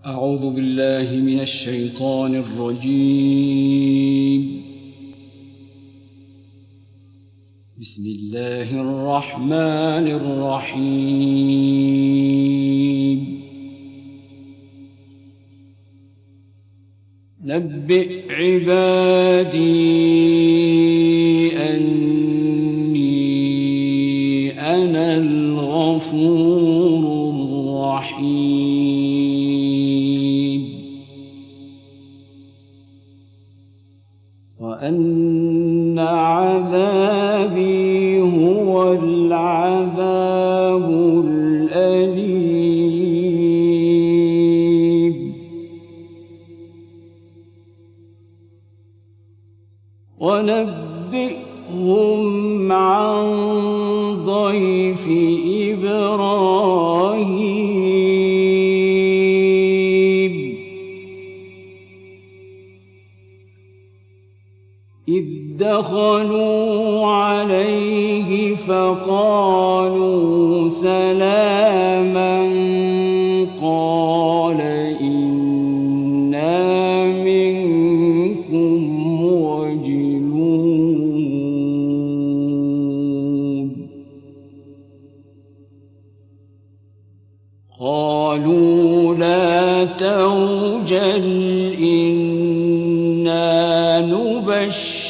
أعوذ بالله من الشيطان الرجيم. بسم الله الرحمن الرحيم. نبئ عبادي أني أنا الغفور الرحيم، وأن عذابي هو العذاب الأليم. ونبئهم عن ضيف إبراهيم إذ دخلوا عليه فقالوا سلاما قال إنا منكم وجلون. قالوا لا توجل إنا نبشرك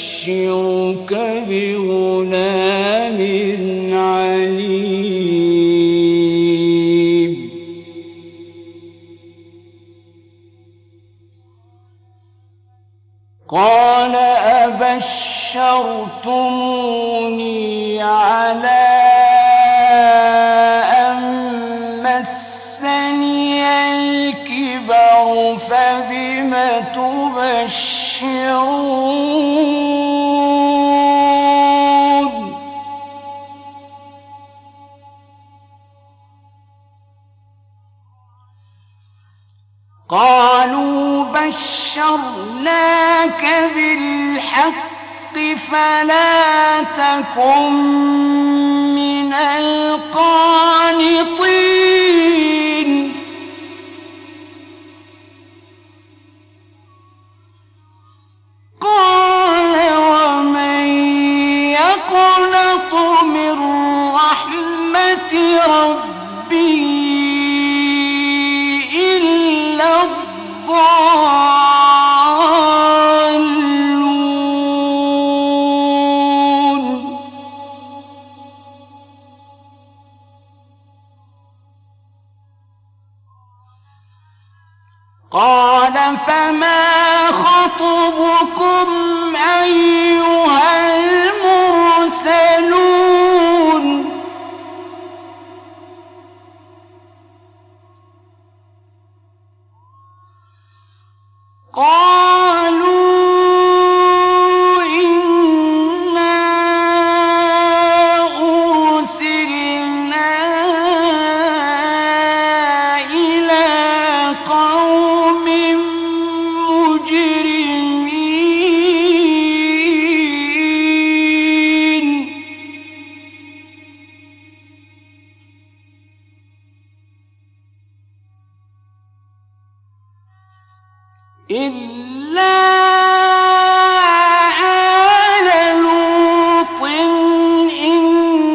بغلام عليم. قال أبشرتموني على أن مسني الكبر فبم تبشرون. قالوا بشرناك بالحق فلا تكن من القانطين. قال ومن يقنط من رحمة ربه إلا الضالون. قال فما خطبكم أيها المرسلون. قالوا إنا أرسلنا إلى قوم مجرمين إلا آل لوط إنا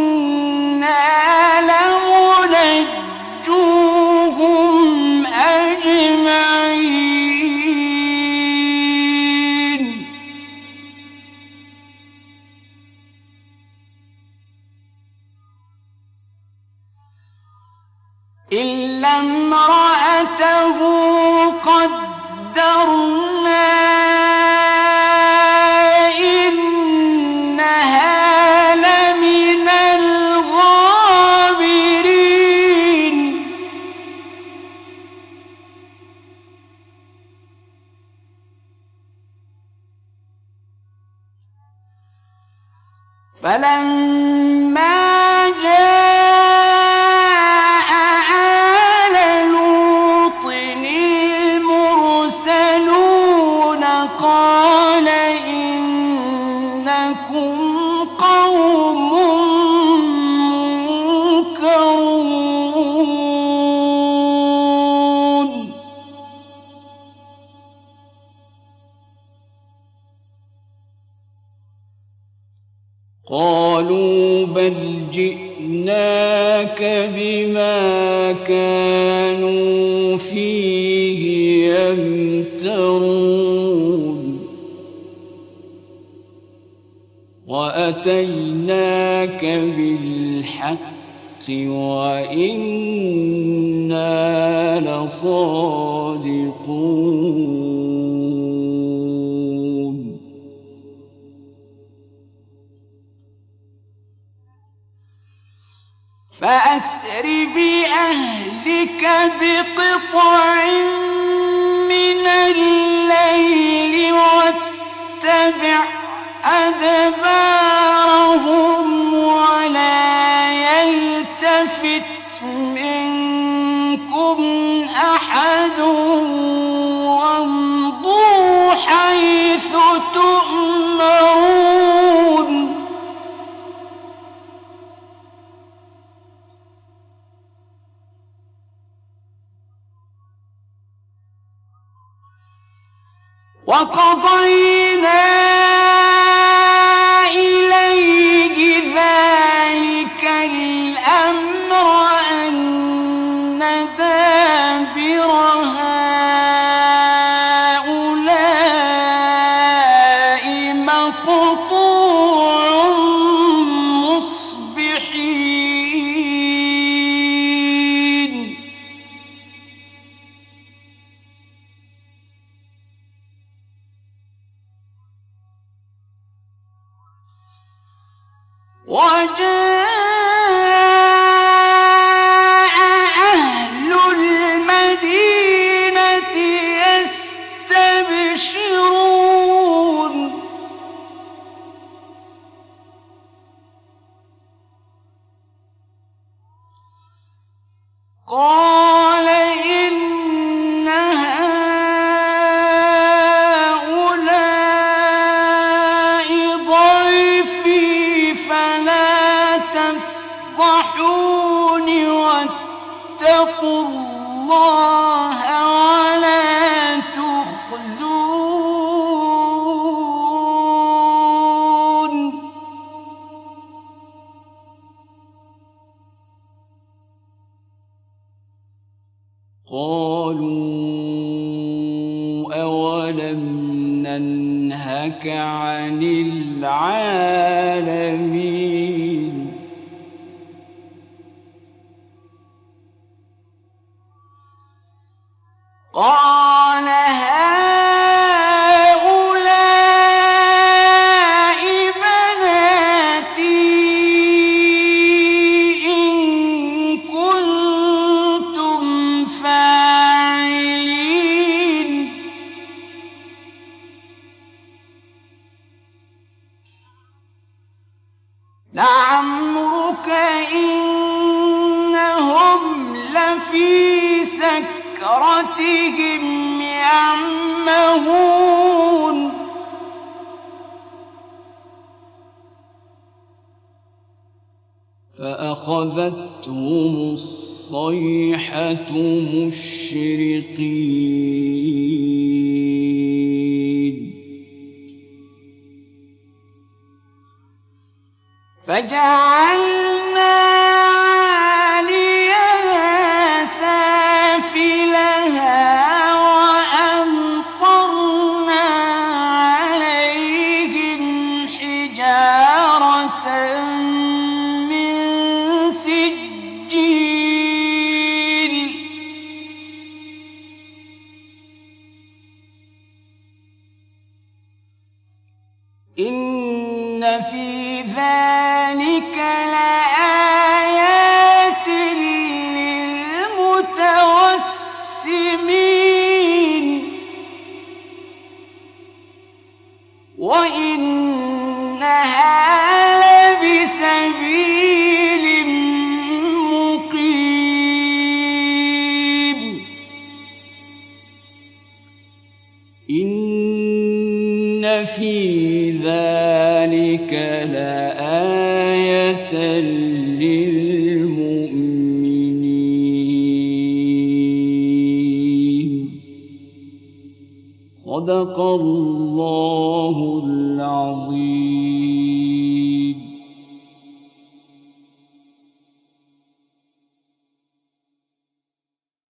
لمنجوهم أجمعين إلا امرأته قدرنا إنها لمن الغابرين. فلما جاء آل لوط المرسلون قال إنكم قوم منكرون. قالوا بل جئناك بما كانوا فيه يمترون وأتيناك بالحق وإنا لصادقون فأسر بأهلك بقطع من الليل واتبع أدبارهم ولا يلتفت منكم أحد وامضوا حيث تؤمرون وقضينا إليه ذلك الأمر أن دابر هؤلاء مقطوع مصبحين وجاء أهل المدينة يستبشرون قال إن هؤلاء ضيفي فلا تفضحون واتقوا الله ولا تخزون قالوا أولم ننهك عن العالمين قال هؤلاء بناتي إن كنتم فاعلين لعمرك إنهم لفي سكرتهم يعمهون فأخذتهم الصيحة مشرقين فجعلنا عاليها سافلها وأمطرنا عليهم حجارة من سجيل إن في ذلك لآيات للمتوسمين وإنها لبسبيل مقيم إن في ذلك لآية للمؤمنين صدق الله العظيم.